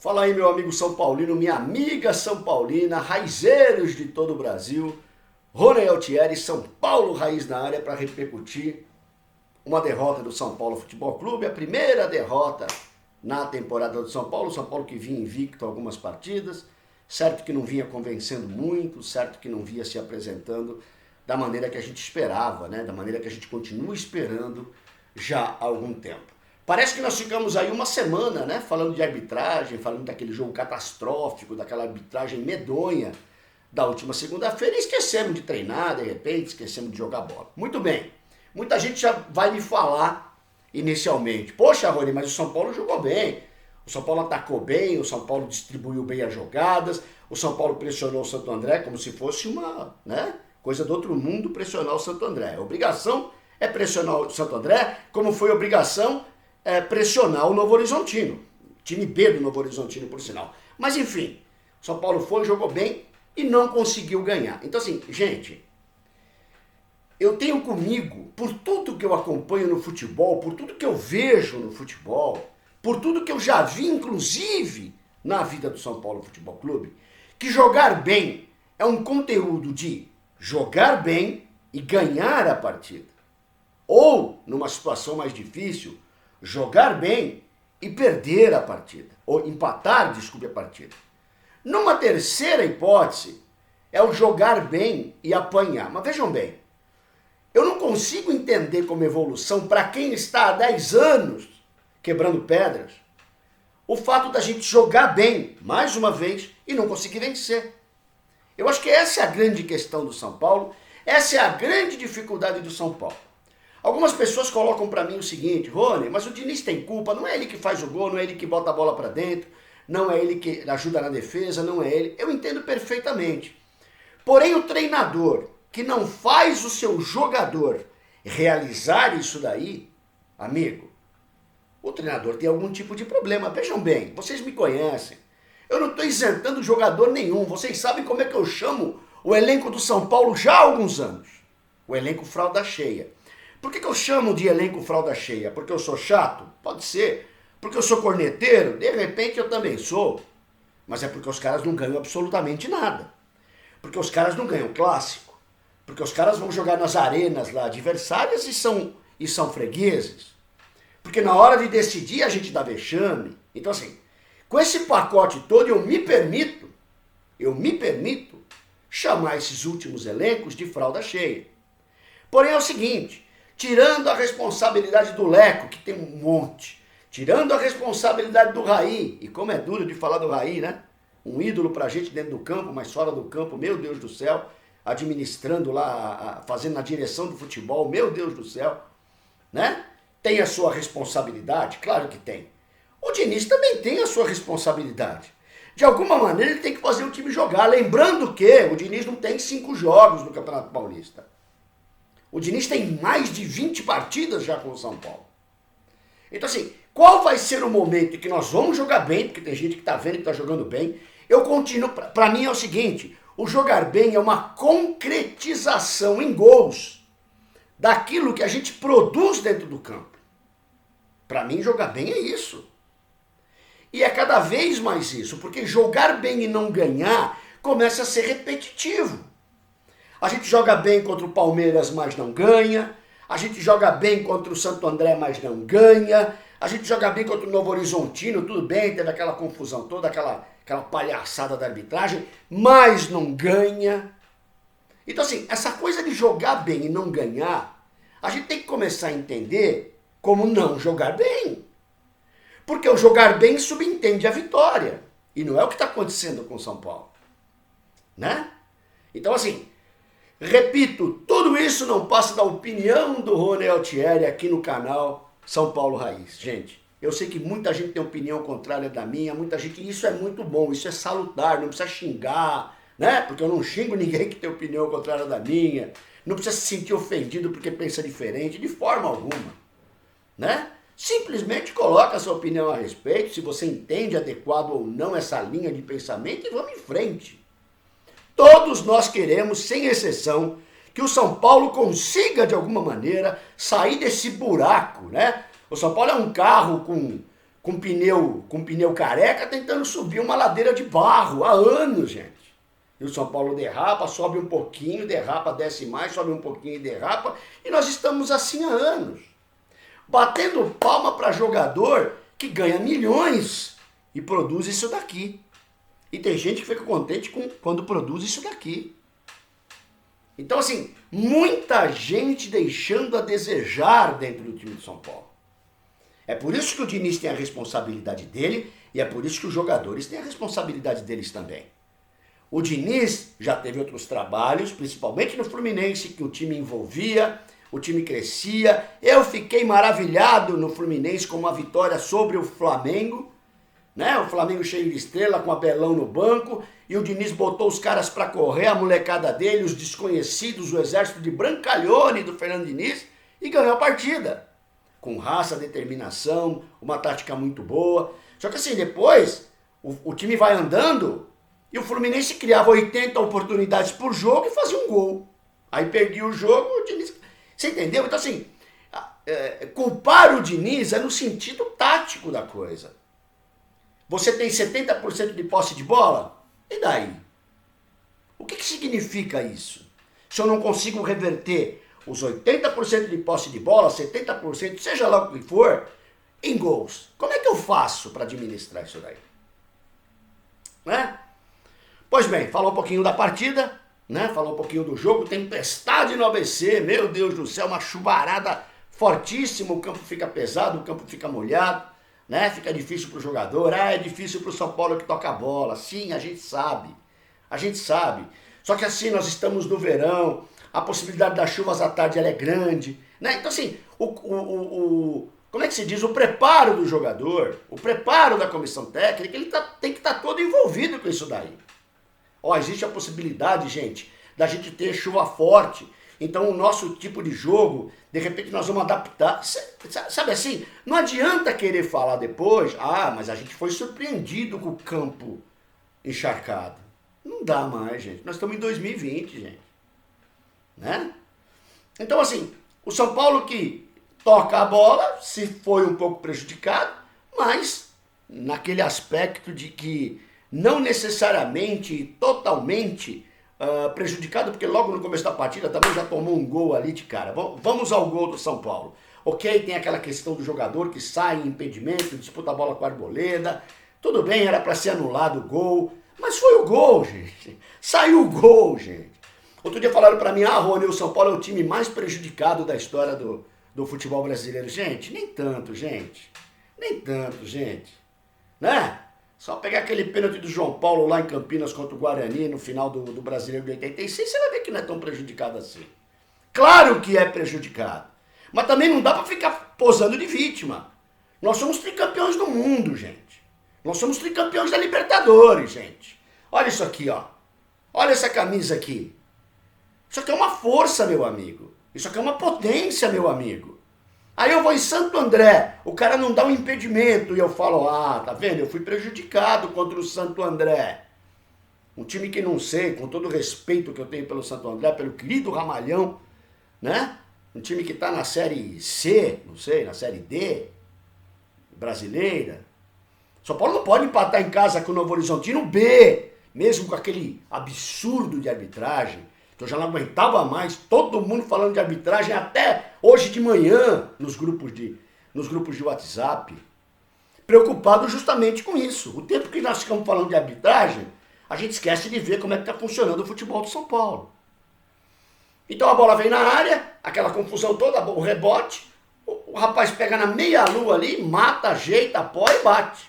Fala aí, meu amigo São Paulino, minha amiga São Paulina, raizeiros de todo o Brasil. Rony Altieri, São Paulo Raiz na área para repercutir uma derrota do São Paulo Futebol Clube, a primeira derrota na temporada do São Paulo que vinha invicto algumas partidas, certo que não vinha convencendo muito, certo que não vinha se apresentando da maneira que a gente esperava, né? Da maneira que a gente continua esperando já há algum tempo. Parece que nós ficamos aí uma semana, né, falando de arbitragem, falando daquele jogo catastrófico, daquela arbitragem medonha da última segunda-feira e esquecemos de treinar, de repente, esquecemos de jogar bola. Muito bem, muita gente já vai me falar inicialmente, poxa, Rony, mas o São Paulo jogou bem, o São Paulo atacou bem, o São Paulo distribuiu bem as jogadas, o São Paulo pressionou o Santo André como se fosse uma, né, coisa do outro mundo pressionar o Santo André. A obrigação é pressionar o Santo André, como foi obrigação pressionar o Novo Horizontino, time B do Novo Horizontino, por sinal. Mas enfim, o São Paulo foi, jogou bem e não conseguiu ganhar. Então assim, gente, eu tenho comigo, por tudo que eu acompanho no futebol, por tudo que eu vejo no futebol, por tudo que eu já vi, inclusive, na vida do São Paulo Futebol Clube, que jogar bem é um conteúdo de jogar bem e ganhar a partida. Ou, numa situação mais difícil, jogar bem e perder a partida. Ou empatar, desculpe, a partida. Numa terceira hipótese, é o jogar bem e apanhar. Mas vejam bem, eu não consigo entender como evolução, para quem está há 10 anos quebrando pedras, o fato da gente jogar bem, mais uma vez, e não conseguir vencer. Eu acho que essa é a grande questão do São Paulo, essa é a grande dificuldade do São Paulo. Algumas pessoas colocam para mim o seguinte, Rony, mas o Diniz tem culpa, não é ele que faz o gol, não é ele que bota a bola para dentro, não é ele que ajuda na defesa, não é ele. Eu entendo perfeitamente. Porém, o treinador que não faz o seu jogador realizar isso daí, amigo, o treinador tem algum tipo de problema. Vejam bem, vocês me conhecem. Eu não estou isentando jogador nenhum. Vocês sabem como é que eu chamo o elenco do São Paulo já há alguns anos. O elenco fralda cheia. Por que eu chamo de elenco fralda cheia? Porque eu sou chato? Pode ser. Porque eu sou corneteiro? De repente eu também sou. Mas é porque os caras não ganham absolutamente nada. Porque os caras não ganham clássico. Porque os caras vão jogar nas arenas lá adversárias e são fregueses. Porque na hora de decidir a gente dá vexame. Então assim, com esse pacote todo eu me permito chamar esses últimos elencos de fralda cheia. Porém é o seguinte, tirando a responsabilidade do Leco, que tem um monte, tirando a responsabilidade do Raí, e como é duro de falar do Raí, né? Um ídolo pra gente dentro do campo, mas fora do campo, meu Deus do céu, administrando lá, fazendo na direção do futebol, meu Deus do céu, né? Tem a sua responsabilidade? Claro que tem. O Diniz também tem a sua responsabilidade. De alguma maneira ele tem que fazer o time jogar. Lembrando que o Diniz não tem 5 jogos no Campeonato Paulista. O Diniz tem mais de 20 partidas já com o São Paulo. Então assim, qual vai ser o momento em que nós vamos jogar bem, porque tem gente que está vendo que está jogando bem. Eu continuo, para mim é o seguinte, o jogar bem é uma concretização em gols daquilo que a gente produz dentro do campo. Para mim, jogar bem é isso. E é cada vez mais isso, porque jogar bem e não ganhar começa a ser repetitivo. A gente joga bem contra o Palmeiras, mas não ganha. A gente joga bem contra o Santo André, mas não ganha. A gente joga bem contra o Novo Horizontino, tudo bem, teve aquela confusão toda, aquela palhaçada da arbitragem, mas não ganha. Então assim, essa coisa de jogar bem e não ganhar, a gente tem que começar a entender como não jogar bem. Porque o jogar bem subentende a vitória. E não é o que está acontecendo com o São Paulo. Né? Então assim, repito, tudo isso não passa da opinião do Rony Altieri aqui no canal São Paulo Raiz. Gente, eu sei que muita gente tem opinião contrária da minha, muita gente, e isso é muito bom, isso é salutar, não precisa xingar, né? Porque eu não xingo ninguém que tem opinião contrária da minha, não precisa se sentir ofendido porque pensa diferente, de forma alguma, né? Simplesmente coloca a sua opinião a respeito, se você entende adequado ou não essa linha de pensamento, e vamos em frente. Todos nós queremos, sem exceção, que o São Paulo consiga, de alguma maneira, sair desse buraco, né? O São Paulo é um carro com pneu careca tentando subir uma ladeira de barro há anos, gente. E o São Paulo derrapa, sobe um pouquinho, derrapa, desce mais, sobe um pouquinho e derrapa. E nós estamos assim há anos. Batendo palma para jogador que ganha milhões e produz isso daqui. E tem gente que fica contente quando produz isso daqui. Então, assim, muita gente deixando a desejar dentro do time do São Paulo. É por isso que o Diniz tem a responsabilidade dele e é por isso que os jogadores têm a responsabilidade deles também. O Diniz já teve outros trabalhos, principalmente no Fluminense, que o time envolvia, o time crescia. Eu fiquei maravilhado no Fluminense com uma vitória sobre o Flamengo, né? O Flamengo cheio de estrela, com Abelão no banco, e o Diniz botou os caras para correr, a molecada dele, os desconhecidos, o exército de Brancalhone do Fernando Diniz, e ganhou a partida. Com raça, determinação, uma tática muito boa. Só que assim, depois, o time vai andando e o Fluminense criava 80 oportunidades por jogo e fazia um gol. Aí perdia o jogo, o Diniz... Você entendeu? Então assim, culpar o Diniz é no sentido tático da coisa. Você tem 70% de posse de bola? E daí? O que significa isso? Se eu não consigo reverter os 80% de posse de bola, 70%, seja lá o que for, em gols. Como é que eu faço para administrar isso daí? Né? Pois bem, falou um pouquinho da partida, né? Falou um pouquinho do jogo, tempestade no ABC, meu Deus do céu, uma chuvarada fortíssima, o campo fica pesado, o campo fica molhado, né? Fica difícil para o jogador, é difícil para o São Paulo que toca a bola, sim, a gente sabe, só que assim, nós estamos no verão, a possibilidade das chuvas à tarde ela é grande, né? Então assim, como é que se diz? O preparo do jogador, o preparo da comissão técnica, ele tem que estar todo envolvido com isso daí. Ó, existe a possibilidade, gente, da gente ter chuva forte, então o nosso tipo de jogo, de repente nós vamos adaptar, sabe assim, não adianta querer falar depois, mas a gente foi surpreendido com o campo encharcado. Não dá mais, gente, nós estamos em 2020, gente. Né? Então assim, o São Paulo que toca a bola, se foi um pouco prejudicado, mas naquele aspecto de que não necessariamente totalmente prejudicado, porque logo no começo da partida também já tomou um gol ali de cara. Vamos ao gol do São Paulo. Ok, tem aquela questão do jogador que sai em impedimento, disputa a bola com a Arboleda, tudo bem, era para ser anulado o gol, mas foi o gol, gente. Saiu o gol, gente. Outro dia falaram para mim, Rony, o São Paulo é o time mais prejudicado da história do futebol brasileiro. Gente, nem tanto, gente. Né? Só pegar aquele pênalti do João Paulo lá em Campinas contra o Guarani no final do Brasileiro de 86, você vai ver que não é tão prejudicado assim. Claro que é prejudicado. Mas também não dá para ficar posando de vítima. Nós somos tricampeões do mundo, gente. Nós somos tricampeões da Libertadores, gente. Olha isso aqui, ó. Olha essa camisa aqui. Isso aqui é uma força, meu amigo. Isso aqui é uma potência, meu amigo. Aí eu vou em Santo André, o cara não dá um impedimento e eu falo, tá vendo? Eu fui prejudicado contra o Santo André. Um time que não sei, com todo o respeito que eu tenho pelo Santo André, pelo querido Ramalhão, né? Um time que tá na Série C, não sei, na Série D, brasileira. São Paulo não pode empatar em casa com o Novo Horizontino B, mesmo com aquele absurdo de arbitragem. Eu já não aguentava mais, todo mundo falando de arbitragem até hoje de manhã nos grupos de WhatsApp. Preocupado justamente com isso. O tempo que nós ficamos falando de arbitragem, a gente esquece de ver como é que está funcionando o futebol do São Paulo. Então a bola vem na área, aquela confusão toda, o rebote, o rapaz pega na meia-lua ali, mata, ajeita, apoia e bate.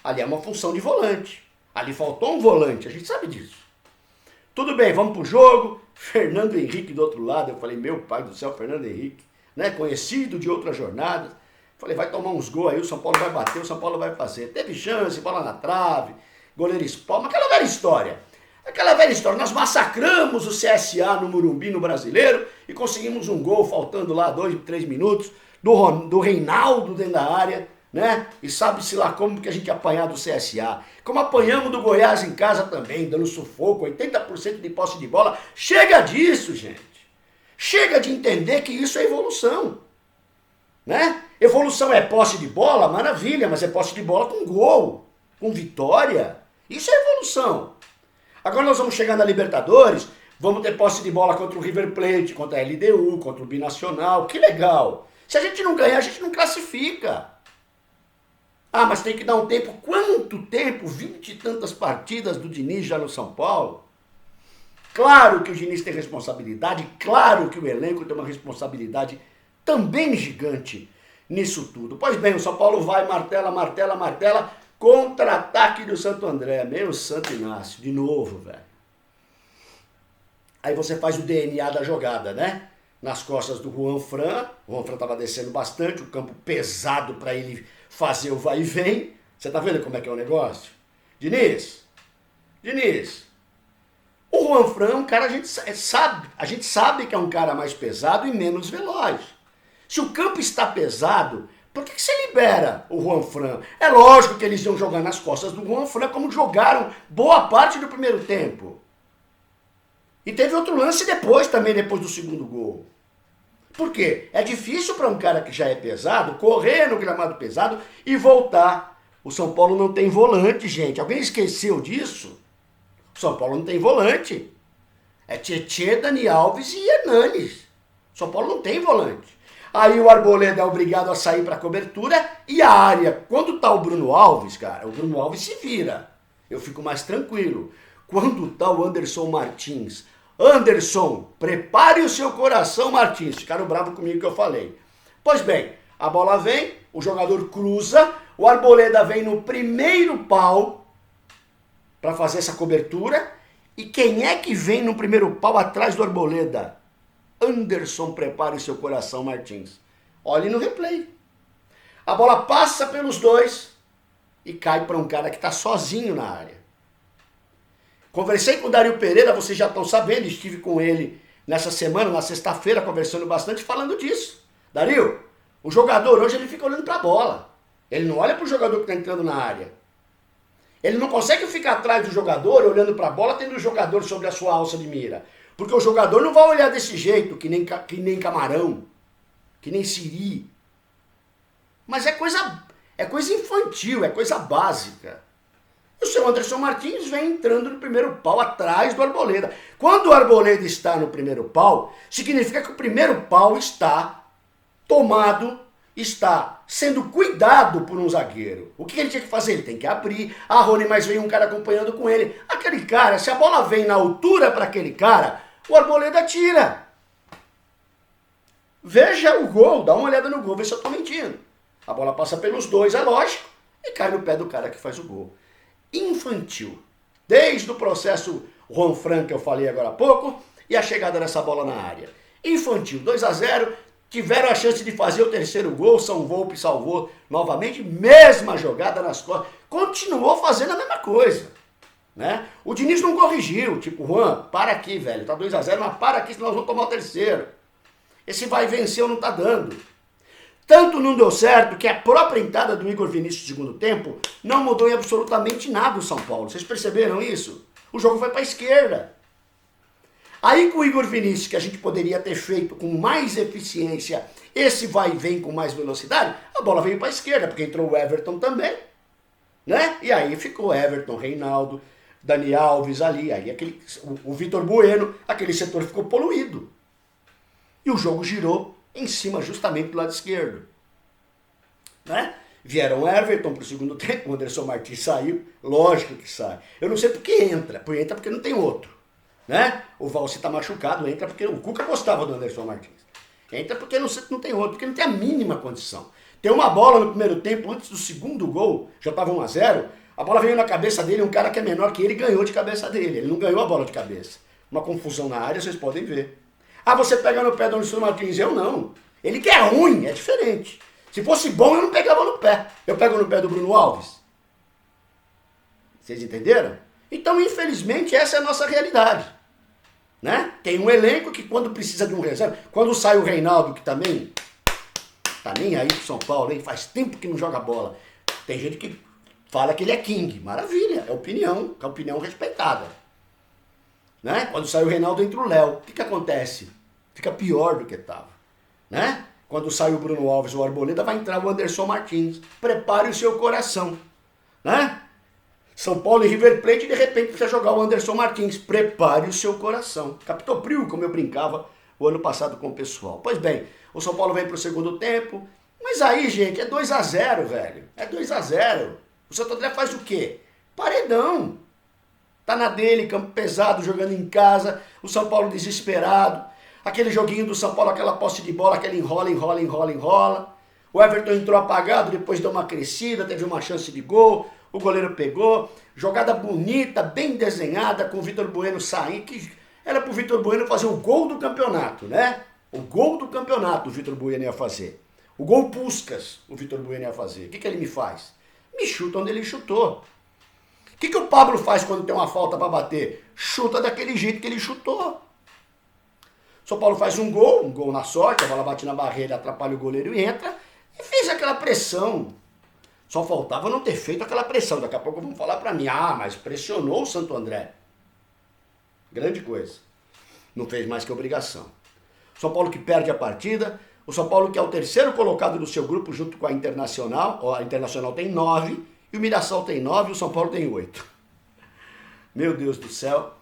Ali é uma função de volante. Ali faltou um volante, a gente sabe disso. Tudo bem, vamos pro jogo. Fernando Henrique do outro lado. Eu falei, meu pai do céu, Fernando Henrique, né? Conhecido de outras jornadas. Falei, vai tomar uns gols aí, o São Paulo vai bater, o São Paulo vai fazer. Teve chance, bola na trave, goleiro espalma, aquela velha história. Nós massacramos o CSA no Morumbi, no Brasileiro, e conseguimos um gol, faltando lá 2, 3 minutos, do Reinaldo dentro da área, né? E sabe-se lá como que a gente apanhar do CSA. Como apanhamos do Goiás em casa também, dando sufoco, 80% de posse de bola. Chega disso, gente. Chega de entender que isso é evolução, né? Evolução é posse de bola? Maravilha, mas é posse de bola com gol, com vitória. Isso é evolução. Agora nós vamos chegar na Libertadores, vamos ter posse de bola contra o River Plate, contra a LDU, contra o Binacional, que legal. Se a gente não ganhar, a gente não classifica. Ah, mas tem que dar um tempo. Quanto tempo? 20 e tantas partidas do Diniz já no São Paulo. Claro que o Diniz tem responsabilidade, claro que o elenco tem uma responsabilidade também gigante nisso tudo. Pois bem, o São Paulo vai, martela, martela, martela, contra-ataque do Santo André. Meu Santo Inácio, de novo, velho. Aí você faz o DNA da jogada, né? Nas costas do Juan Fran. O Juan Fran estava descendo bastante, o campo pesado para ele fazer o vai e vem. Você tá vendo como é que é o negócio? Diniz, o Juan Fran é um cara, a gente sabe que é um cara mais pesado e menos veloz. Se o campo está pesado, por que você libera o Juan Fran? É lógico que eles iam jogar nas costas do Juan Fran como jogaram boa parte do primeiro tempo. E teve outro lance depois também, depois do segundo gol. Por quê? É difícil para um cara que já é pesado correr no gramado pesado e voltar. O São Paulo não tem volante, gente. Alguém esqueceu disso? O São Paulo não tem volante. É Tietê, Dani Alves e Hernanes. O São Paulo não tem volante. Aí o Arboleda é obrigado a sair para cobertura e a área. Quando tá o Bruno Alves, cara, o Bruno Alves se vira. Eu fico mais tranquilo. Quando tá o Anderson Martins... Anderson, prepare o seu coração, Martins. Ficaram bravos comigo que eu falei. Pois bem, a bola vem, o jogador cruza, o Arboleda vem no primeiro pau para fazer essa cobertura. E quem é que vem no primeiro pau atrás do Arboleda? Anderson, prepare o seu coração, Martins. Olhe no replay. A bola passa pelos dois e cai para um cara que está sozinho na área. Conversei com o Dario Pereira, vocês já estão sabendo, estive com ele nessa semana, na sexta-feira, conversando bastante, falando disso. Dario, o jogador hoje ele fica olhando para a bola. Ele não olha para o jogador que está entrando na área. Ele não consegue ficar atrás do jogador, olhando para a bola, tendo o jogador sobre a sua alça de mira. Porque o jogador não vai olhar desse jeito, que nem camarão, que nem siri. Mas é coisa infantil, é coisa básica. O seu Anderson Martins vem entrando no primeiro pau atrás do Arboleda. Quando o Arboleda está no primeiro pau, significa que o primeiro pau está tomado, está sendo cuidado por um zagueiro. O que ele tinha que fazer? Ele tem que abrir. Ah, Rony, mas vem um cara acompanhando com ele. Aquele cara, se a bola vem na altura para aquele cara, o Arboleda tira. Veja o gol, dá uma olhada no gol, vê se eu estou mentindo. A bola passa pelos dois, é lógico, e cai no pé do cara que faz o gol. Infantil. Desde o processo Juan Fran, que eu falei agora há pouco, e a chegada dessa bola na área. Infantil, 2-0, tiveram a chance de fazer o terceiro gol, São Volpe salvou novamente, mesma jogada nas costas, continuou fazendo a mesma coisa. Né? O Diniz não corrigiu, tipo, Juan, para aqui, velho, tá 2-0, mas para aqui, senão nós vamos tomar o terceiro. Esse vai vencer não tá dando. Tanto não deu certo que a própria entrada do Igor Vinícius no segundo tempo não mudou em absolutamente nada o São Paulo. Vocês perceberam isso? O jogo foi para a esquerda. Aí com o Igor Vinícius, que a gente poderia ter feito com mais eficiência, esse vai e vem com mais velocidade, a bola veio para a esquerda, porque entrou o Everton também. Né? E aí ficou Everton, Reinaldo, Dani Alves ali, aí o Vitor Bueno, aquele setor ficou poluído. E o jogo girou em cima justamente do lado esquerdo. Né? Vieram o Everton para o segundo tempo, o Anderson Martins saiu, lógico que sai. Eu não sei por que entra porque não tem outro. Né? O Valci está machucado, entra porque o Cuca gostava do Anderson Martins. Entra porque não tem outro, porque não tem a mínima condição. Tem uma bola no primeiro tempo, antes do segundo gol, já estava 1-0, a bola veio na cabeça dele, um cara que é menor que ele ganhou de cabeça dele. Ele não ganhou a bola de cabeça. Uma confusão na área, vocês podem ver. Ah, você pega no pé do Anderson Martins? Eu não. Ele que é ruim, é diferente. Se fosse bom, eu não pegava no pé. Eu pego no pé do Bruno Alves. Vocês entenderam? Então, infelizmente, essa é a nossa realidade. Né? Tem um elenco que quando precisa de um reserva, quando sai o Reinaldo, que também tá nem aí pro São Paulo, hein? Faz tempo que não joga bola. Tem gente que fala que ele é king. Maravilha, é opinião respeitada. Né? Quando sai o Reinaldo, entra o Léo. O que acontece? Fica pior do que estava. Né? quando sai o Bruno Alves ou o Arboleda, vai entrar o Anderson Martins. Prepare o seu coração, né? São Paulo e River Plate, de repente precisa jogar o Anderson Martins. Prepare o seu coração. Capitão Prio, como eu brincava o ano passado com o pessoal. Pois bem, o São Paulo vem para o segundo tempo, mas aí, gente, é 2-0, velho. É 2-0. O Santo André faz o quê? Paredão. Tá na dele, campo pesado, jogando em casa, o São Paulo desesperado. Aquele joguinho do São Paulo, aquela posse de bola, aquele enrola. O Everton entrou apagado, depois deu uma crescida, teve uma chance de gol, o goleiro pegou. Jogada bonita, bem desenhada, com o Vitor Bueno saindo, que era pro Vitor Bueno fazer o gol do campeonato, né? O gol do campeonato o Vitor Bueno ia fazer. O gol Puskás o Vitor Bueno ia fazer. O que ele me faz? Me chuta onde ele chutou. O que o Pablo faz quando tem uma falta para bater? Chuta daquele jeito que ele chutou. São Paulo faz um gol na sorte, a bola bate na barreira, atrapalha o goleiro e entra, e fez aquela pressão. Só faltava não ter feito aquela pressão. Daqui a pouco vão falar para mim, mas pressionou o Santo André. Grande coisa. Não fez mais que obrigação. São Paulo que perde a partida, o São Paulo que é o terceiro colocado do seu grupo junto com a Internacional, a Internacional tem 9, e o Mirassol tem 9 e o São Paulo tem 8. Meu Deus do céu,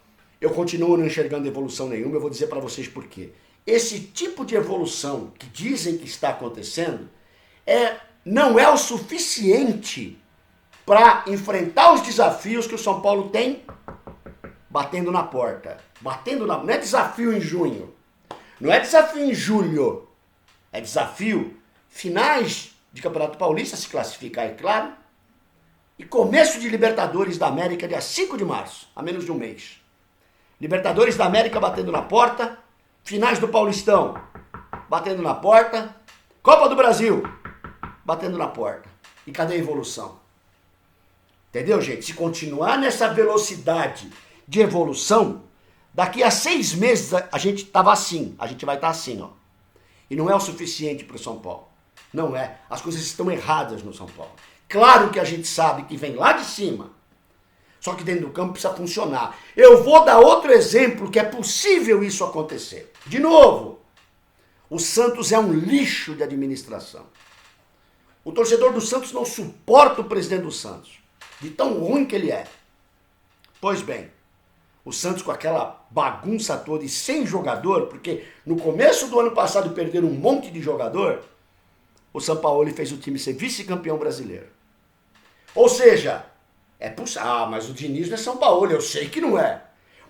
eu continuo não enxergando evolução nenhuma, eu vou dizer para vocês por quê. Esse tipo de evolução que dizem que está acontecendo não é o suficiente para enfrentar os desafios que o São Paulo tem batendo na porta. Não é desafio em junho, não é desafio em julho, é desafio finais de Campeonato Paulista, se classificar, é claro, e começo de Libertadores da América, dia 5 de março, a menos de um mês. Libertadores da América batendo na porta, finais do Paulistão batendo na porta, Copa do Brasil batendo na porta. E cadê a evolução? Entendeu, gente? Se continuar nessa velocidade de evolução, daqui a 6 meses a gente tava assim, a gente vai estar assim, ó. E não é o suficiente para o São Paulo. Não é. As coisas estão erradas no São Paulo. Claro que a gente sabe que vem lá de cima. Só que dentro do campo precisa funcionar. Eu vou dar outro exemplo que é possível isso acontecer. De novo, o Santos é um lixo de administração. O torcedor do Santos não suporta o presidente do Santos, de tão ruim que ele é. Pois bem, o Santos com aquela bagunça toda e sem jogador, porque no começo do ano passado perderam um monte de jogador, o Sampaoli fez o time ser vice-campeão brasileiro. Ou seja, mas o Diniz não é São Paulo, eu sei que não é.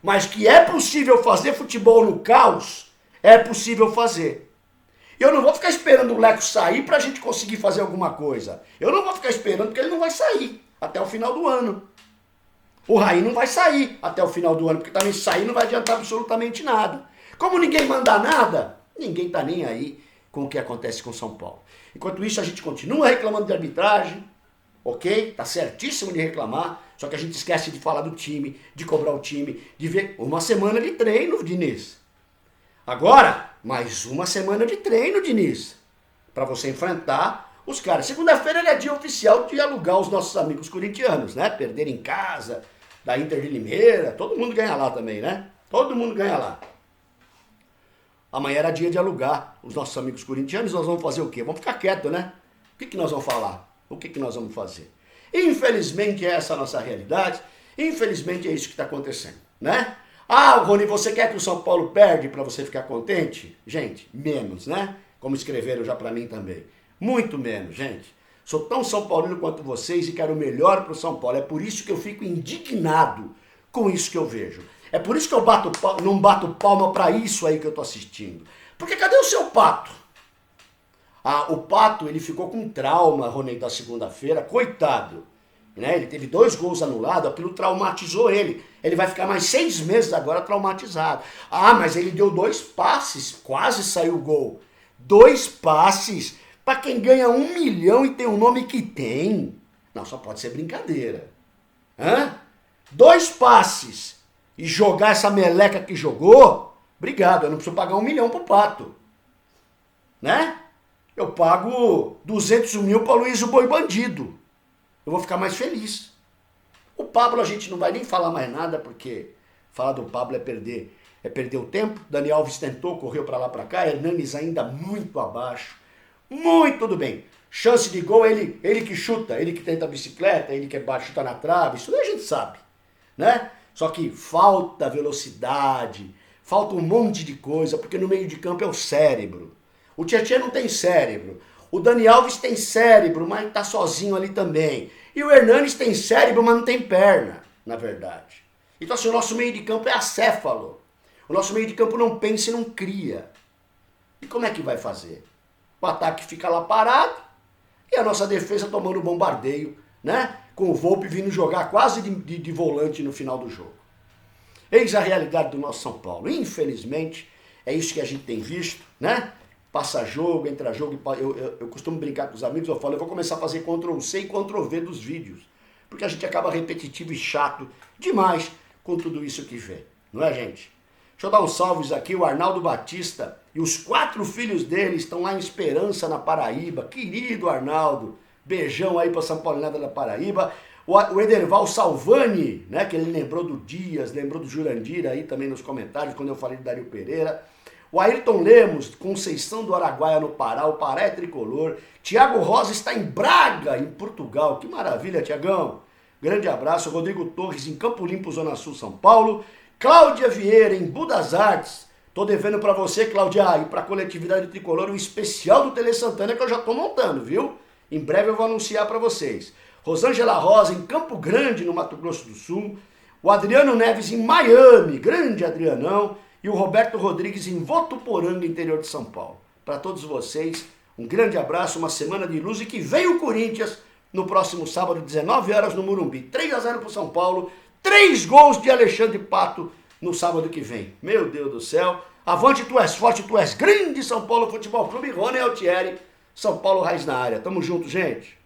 Mas que é possível fazer futebol no caos, é possível fazer. Eu não vou ficar esperando o Leco sair pra gente conseguir fazer alguma coisa. Eu não vou ficar esperando porque ele não vai sair até o final do ano. O Raí não vai sair até o final do ano, porque também sair não vai adiantar absolutamente nada. Como ninguém manda nada, ninguém tá nem aí com o que acontece com São Paulo. Enquanto isso, a gente continua reclamando de arbitragem, ok? Tá certíssimo de reclamar, só que a gente esquece de falar do time, de cobrar o time, de ver uma semana de treino, Diniz. Agora, mais uma semana de treino, Diniz, para você enfrentar os caras. Segunda-feira é dia oficial de alugar os nossos amigos corintianos, né? Perder em casa, da Inter de Limeira, todo mundo ganha lá também, né? Todo mundo ganha lá. Amanhã era dia de alugar os nossos amigos corintianos, nós vamos fazer o quê? Vamos ficar quietos, né? O que nós vamos falar? O que nós vamos fazer? Infelizmente é essa a nossa realidade, infelizmente é isso que está acontecendo, né? Rony, você quer que o São Paulo perde para você ficar contente? Gente, menos, né? Como escreveram já para mim também. Muito menos, gente. Sou tão São Paulino quanto vocês e quero o melhor para o São Paulo. É por isso que eu fico indignado com isso que eu vejo. É por isso que eu não bato palma para isso aí que eu tô assistindo. Porque cadê o seu Pato? O Pato, ele ficou com trauma, Rony, da segunda-feira, coitado. Né? Ele teve 2 gols anulados, aquilo traumatizou ele. Ele vai ficar mais 6 meses agora traumatizado. Mas ele deu 2 passes, quase saiu o gol. 2 passes para quem ganha 1 milhão e tem o nome que tem. Não, só pode ser brincadeira. 2 passes e jogar essa meleca que jogou, obrigado, eu não preciso pagar 1 milhão pro Pato. Né? Eu pago 200 mil para Luiz o Boi Bandido. Eu vou ficar mais feliz. O Pablo a gente não vai nem falar mais nada, porque falar do Pablo é perder o tempo. Dani Alves tentou, correu para lá para cá, Hernanes ainda muito abaixo. muito do bem. Chance de gol, ele que chuta, ele que tenta a bicicleta, ele que chuta na trave, isso daí a gente sabe, né? Só que falta velocidade, falta um monte de coisa, porque no meio de campo é o cérebro. O Tietchan não tem cérebro. O Dani Alves tem cérebro, mas tá sozinho ali também. E o Hernanes tem cérebro, mas não tem perna, na verdade. Então assim, o nosso meio de campo é acéfalo. O nosso meio de campo não pensa e não cria. E como é que vai fazer? O ataque fica lá parado e a nossa defesa tomando bombardeio, né? Com o Volpi vindo jogar quase de volante no final do jogo. Eis a realidade do nosso São Paulo. Infelizmente, é isso que a gente tem visto, né? Passa jogo, entra jogo. Eu costumo brincar com os amigos, eu falo, eu vou começar a fazer Ctrl+C e Ctrl+V dos vídeos. Porque a gente acaba repetitivo e chato demais com tudo isso que vê. Não é, gente? Deixa eu dar uns salves aqui, o Arnaldo Batista e os 4 filhos dele estão lá em Esperança, na Paraíba. Querido Arnaldo, beijão aí pra São Paulinada da Paraíba. O Ederval Salvani, né, que ele lembrou do Dias, lembrou do Jurandir aí também nos comentários, quando eu falei de Dario Pereira. O Ayrton Lemos, Conceição do Araguaia no Pará, o Pará é tricolor. Tiago Rosa está em Braga, em Portugal. Que maravilha, Tiagão. Grande abraço. Rodrigo Torres, em Campo Limpo, Zona Sul, São Paulo. Cláudia Vieira, em Budas Artes. Tô devendo para você, Cláudia, e para a coletividade tricolor, um especial do Tele Santana que eu já tô montando, viu? Em breve eu vou anunciar para vocês. Rosângela Rosa, em Campo Grande, no Mato Grosso do Sul. O Adriano Neves, em Miami. Grande Adrianão. E o Roberto Rodrigues, em Votuporanga, interior de São Paulo. Para todos vocês, um grande abraço, uma semana de luz e que vem o Corinthians no próximo sábado, 19 horas no Morumbi. 3-0 para o São Paulo. 3 gols de Alexandre Pato no sábado que vem. Meu Deus do céu. Avante, tu és forte, tu és grande, São Paulo Futebol Clube. Rony Altieri, São Paulo Raiz na área. Tamo junto, gente.